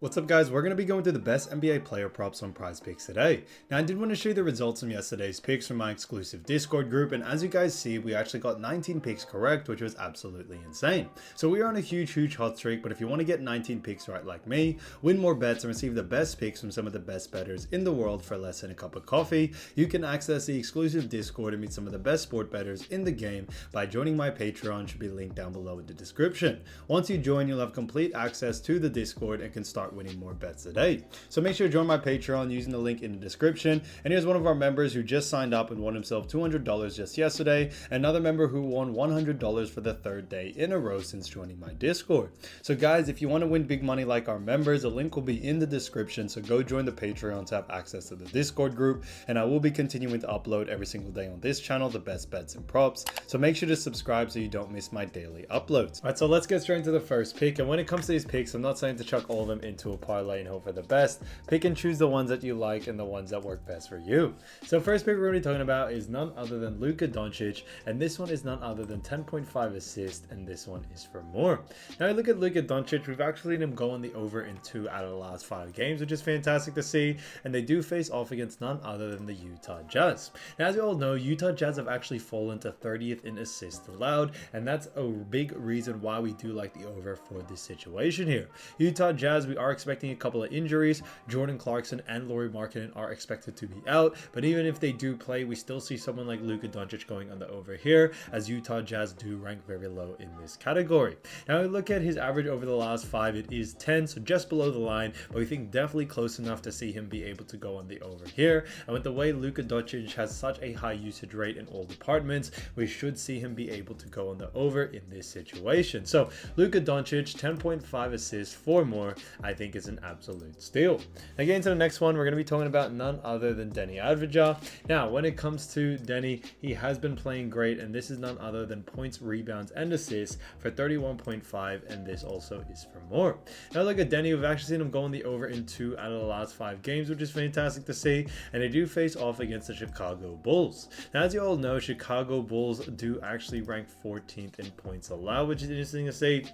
What's up guys, we're going to be going through the best NBA player props on PrizePicks today. Now I did want to show you the results from yesterday's picks from my exclusive Discord group, and as you guys see, we actually got 19 picks correct, which was absolutely insane. So we are on a huge hot streak, but if you want to get 19 picks right like me, win more bets and receive the best picks from some of the best bettors in the world for less than a cup of coffee, you can access the exclusive Discord and meet some of the best sport bettors in the game by joining my Patreon, should be linked down below in the description. Once you join, you'll have complete access to the Discord and can start winning more bets today. So make sure to join my Patreon using the link in the description. And here's one of our members who just signed up and won himself $200 just yesterday. Another member who won $100 for the third day in a row since joining my Discord. So guys, if you want to win big money like our members, the link will be in the description. So go join the Patreon to have access to the Discord group. And I will be continuing to upload every single day on this channel the best bets and props. So make sure to subscribe so you don't miss my daily uploads. All right, so let's get straight into the first pick. And when it comes to these picks, I'm not saying to chuck all of them into a parlay and hope for the best. Pick and choose the ones that you like and the ones that work best for you. So first pick we're going to be talking about is none other than Luka Doncic, and this one is none other than 10.5 assists, and this one is for more. Now I look at Luka Doncic, we've actually seen him go on the over in 2 out of the last 5 games, which is fantastic to see, and they do face off against none other than the Utah Jazz. Now as you all know, Utah Jazz have actually fallen to 30th in assists allowed, and that's a big reason why we do like the over for this situation here. Utah Jazz, we are expecting a couple of injuries. Jordan Clarkson and Lauri Markkanen are expected to be out, but even if they do play, we still see someone like Luka Doncic going on the over here, as Utah Jazz do rank very low in this category. Now we look at his average over the last 5, it is 10, so just below the line, but we think definitely close enough to see him be able to go on the over here. And with the way Luka Doncic has such a high usage rate in all departments, we should see him be able to go on the over in this situation. So Luka Doncic, 10.5 assists, 4 more, I think is an absolute steal. Now getting to the next one, we're going to be talking about none other than Denny Avdija. Now when it comes to Denny, he has been playing great, and this is none other than points, rebounds, and assists for 31.5, and this also is for more. Now look at Denny, we've actually seen him go on the over in 2 out of the last 5 games, which is fantastic to see, and they do face off against the Chicago Bulls. Now as you all know, Chicago Bulls do actually rank 14th in points allowed, which is interesting to see.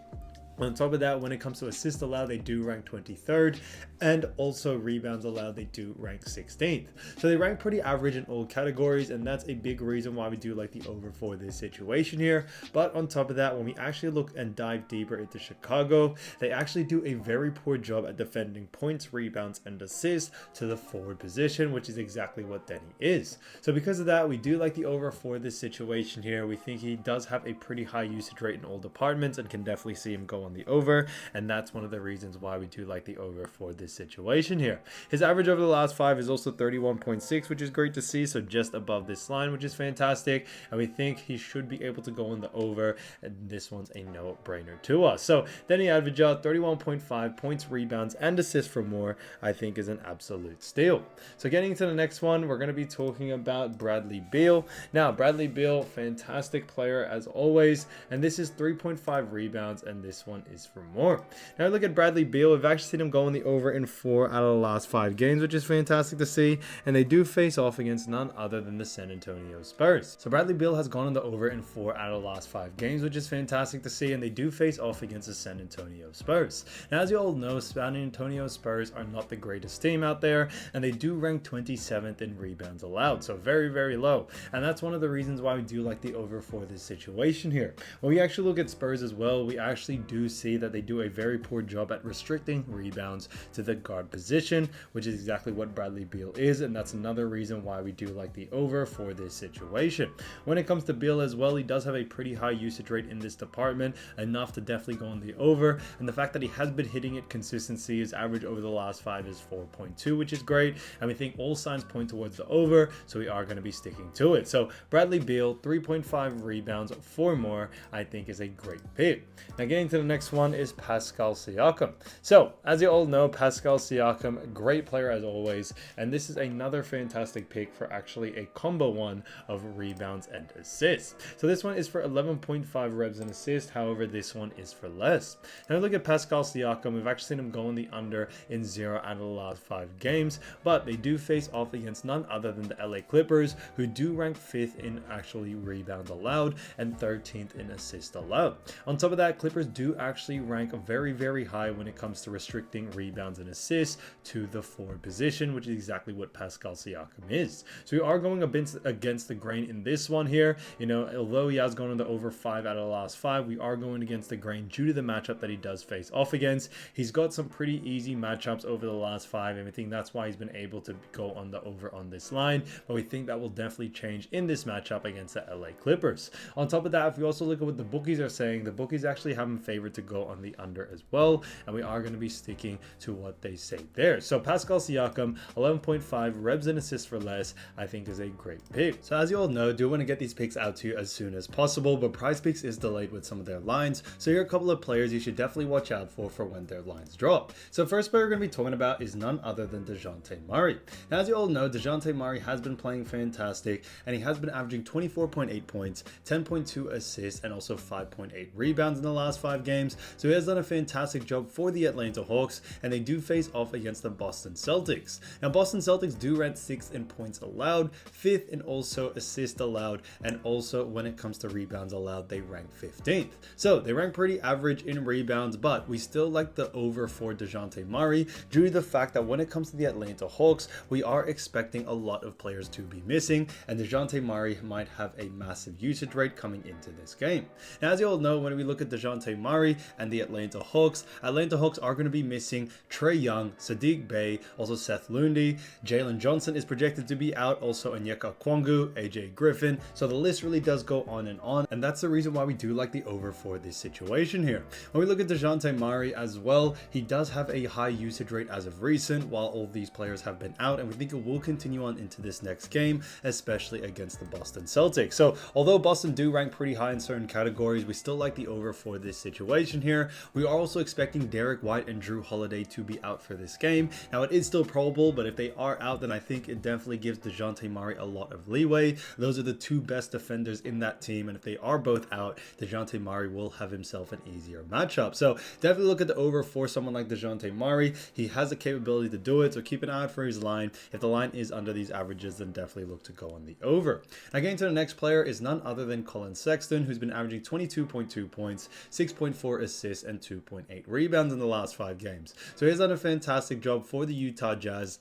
On top of that, when it comes to assists allowed, they do rank 23rd, and also rebounds allowed, they do rank 16th. So they rank pretty average in all categories, and that's a big reason why we do like the over for this situation here. But on top of that, when we actually look and dive deeper into Chicago, they actually do a very poor job at defending points, rebounds, and assists to the forward position, which is exactly what Denny is. So because of that, we do like the over for this situation here. We think he does have a pretty high usage rate in all departments and can definitely see him go on the over, and that's one of the reasons why we do like the over for this situation here. His average over the last 5 is also 31.6, which is great to see, so just above this line, which is fantastic, and we think he should be able to go on the over, and this one's a no-brainer to us. So Denny Avdija, 31.5 points, rebounds, and assists for more, I think is an absolute steal. So getting to the next one, we're going to be talking about Bradley Beal. Now Bradley Beal, fantastic player as always, and this is 3.5 rebounds, and this one is for more. Now look at Bradley Beal, we've actually seen him go on the over in 4 out of the last 5 games, which is fantastic to see, and they do face off against none other than the San Antonio Spurs. So Bradley Beal has gone on the over in 4 out of the last 5 games, which is fantastic to see, and they do face off against the San Antonio Spurs. Now as you all know, San Antonio Spurs are not the greatest team out there, and they do rank 27th in rebounds allowed, so very low, and that's one of the reasons why we do like the over for this situation here. When we actually look at Spurs as well, we actually do see that they do a very poor job at restricting rebounds to the guard position, which is exactly what Bradley Beal is, and that's another reason why we do like the over for this situation. When it comes to Beal as well, he does have a pretty high usage rate in this department, enough to definitely go on the over, and the fact that he has been hitting it consistency, his average over the last 5 is 4.2, which is great, and we think all signs point towards the over, so we are going to be sticking to it. So Bradley Beal, 3.5 rebounds, 4 more, I think is a great pick. Now getting to the next one is Pascal Siakam. So as you all know, Pascal Siakam, great player as always, and this is another fantastic pick for actually a combo one of rebounds and assists. So this one is for 11.5 revs and assists, however this one is for less. Now look at Pascal Siakam, we've actually seen him go on the under in 0 out of the last 5 games, but they do face off against none other than the LA Clippers, who do rank 5th in actually rebounds allowed and 13th in assists allowed. On top of that, Clippers do actually rank very, very high when it comes to restricting rebounds and assists to the forward position, which is exactly what Pascal Siakam is. So we are going a bit against the grain in this one here. You know, although he has gone on the over 5 out of the last 5, we are going against the grain due to the matchup that he does face off against. He's got some pretty easy matchups over the last 5, and I think that's why he's been able to go on the over on this line, but we think that will definitely change in this matchup against the LA Clippers. On top of that, if we also look at what the bookies are saying, the bookies actually have him favored to go on the under as well, and we are going to be sticking to what they say there. So Pascal Siakam, 11.5 revs and assists for less, I think is a great pick. So as you all know, do want to get these picks out to you as soon as possible, but PrizePicks is delayed with some of their lines, so here are a couple of players you should definitely watch out for when their lines drop. So first player we're going to be talking about is none other than DeJounte Murray. Now as you all know, DeJounte Murray has been playing fantastic, and he has been averaging 24.8 points, 10.2 assists, and also 5.8 rebounds in the last 5 games. So he has done a fantastic job for the Atlanta Hawks, and they do face off against the Boston Celtics. Now Boston Celtics do rank 6th in points allowed, 5th in also assists allowed, and also when it comes to rebounds allowed, they rank 15th. So they rank pretty average in rebounds, but we still like the over for DeJounte Murray due to the fact that when it comes to the Atlanta Hawks, we are expecting a lot of players to be missing, and DeJounte Murray might have a massive usage rate coming into this game. Now as you all know, when we look at DeJounte Murray and the Atlanta Hawks are going to be missing Trae Young, Sadiq Bey, also Seth Lundy, Jalen Johnson is projected to be out, also Onyeka Okongwu, AJ Griffin, so the list really does go on, and that's the reason why we do like the over for this situation here. When we look at DeJounte Murray as well, he does have a high usage rate as of recent, while all of these players have been out, and we think it will continue on into this next game, especially against the Boston Celtics. So although Boston do rank pretty high in certain categories, we still like the over for this situation here. We are also expecting Derek White and Drew Holiday to be out for this game. Now it is still probable, but if they are out, then I think it definitely gives DeJounte Murray a lot of leeway. Those are the two best defenders in that team, and if they are both out, DeJounte Murray will have himself an easier matchup. So definitely look at the over for someone like DeJounte Murray. He has the capability to do it, so keep an eye out for his line. If the line is under these averages, then definitely look to go on the over. Now getting to the next player is none other than Colin Sexton, who's been averaging 22.2 points, 6.4 assists, and 2.8 rebounds in the last 5 games. So he's done a fantastic job for the Utah Jazz,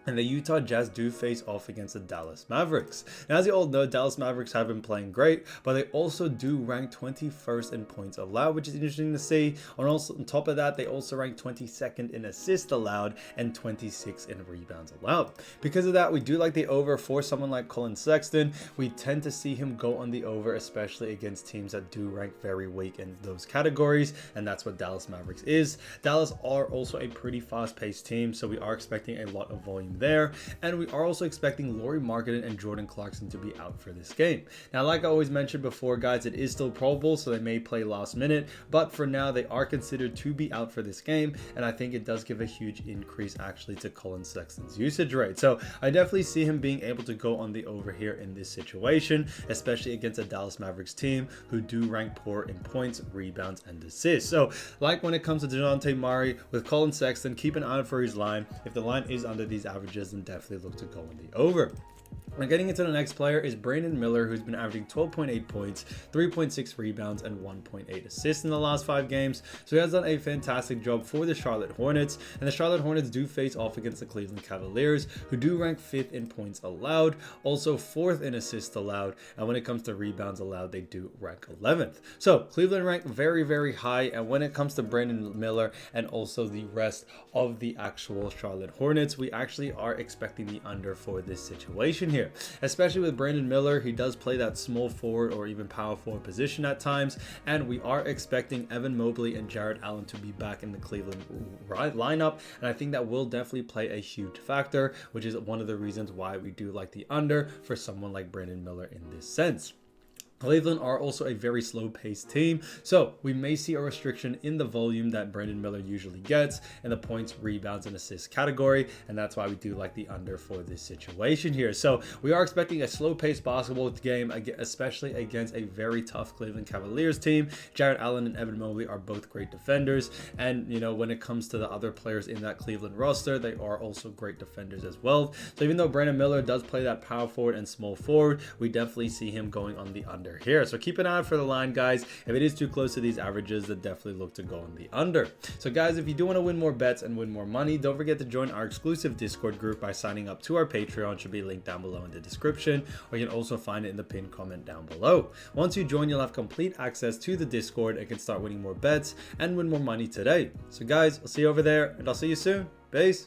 and the Utah Jazz do face off against the Dallas Mavericks. Now, as you all know, Dallas Mavericks have been playing great, but they also do rank 21st in points allowed, which is interesting to see. On top of that, they also rank 22nd in assists allowed and 26th in rebounds allowed. Because of that, we do like the over for someone like Colin Sexton. We tend to see him go on the over, especially against teams that do rank very weak in those categories, and that's what Dallas Mavericks is. Dallas are also a pretty fast-paced team, so we are expecting a lot of volume there, and we are also expecting Lauri Markkanen and Jordan Clarkson to be out for this game. Now, like I always mentioned before, guys, it is still probable, so they may play last minute, but for now they are considered to be out for this game, and I think it does give a huge increase actually to Colin Sexton's usage rate. So I definitely see him being able to go on the over here in this situation, especially against a Dallas Mavericks team who do rank poor in points, rebounds, and assists. So like when it comes to DeJounte Murray with Colin Sexton, keep an eye out for his line. If the line is under these averages, then definitely look to go on the over. Now getting into the next player is Brandon Miller, who's been averaging 12.8 points, 3.6 rebounds, and 1.8 assists in the last 5 games. So he has done a fantastic job for the Charlotte Hornets, and the Charlotte Hornets do face off against the Cleveland Cavaliers, who do rank 5th in points allowed, also 4th in assists allowed, and when it comes to rebounds allowed, they do rank 11th. So Cleveland rank very, very high, and when it comes to Brandon Miller and also the rest of the actual Charlotte Hornets, we actually are expecting the under for this situation here. Especially with Brandon Miller, he does play that small forward or even power forward position at times, and we are expecting Evan Mobley and Jarrett Allen to be back in the Cleveland lineup, and I think that will definitely play a huge factor, which is one of the reasons why we do like the under for someone like Brandon Miller in this sense. Cleveland are also a very slow-paced team, so we may see a restriction in the volume that Brandon Miller usually gets in the points, rebounds, and assists category, and that's why we do like the under for this situation here. So we are expecting a slow-paced basketball game, especially against a very tough Cleveland Cavaliers team. Jarrett Allen and Evan Mobley are both great defenders, and you know, when it comes to the other players in that Cleveland roster, they are also great defenders as well. So even though Brandon Miller does play that power forward and small forward, we definitely see him going on the under under here. So keep an eye out for the line, guys. If it is too close to these averages, then definitely look to go on the under. So guys, if you do want to win more bets and win more money, don't forget to join our exclusive Discord group by signing up to our Patreon. Should be linked down below in the description, or you can also find it in the pinned comment down below. Once you join, you'll have complete access to the Discord and can start winning more bets and win more money today. So guys, I'll see you over there, and I'll see you soon. Peace.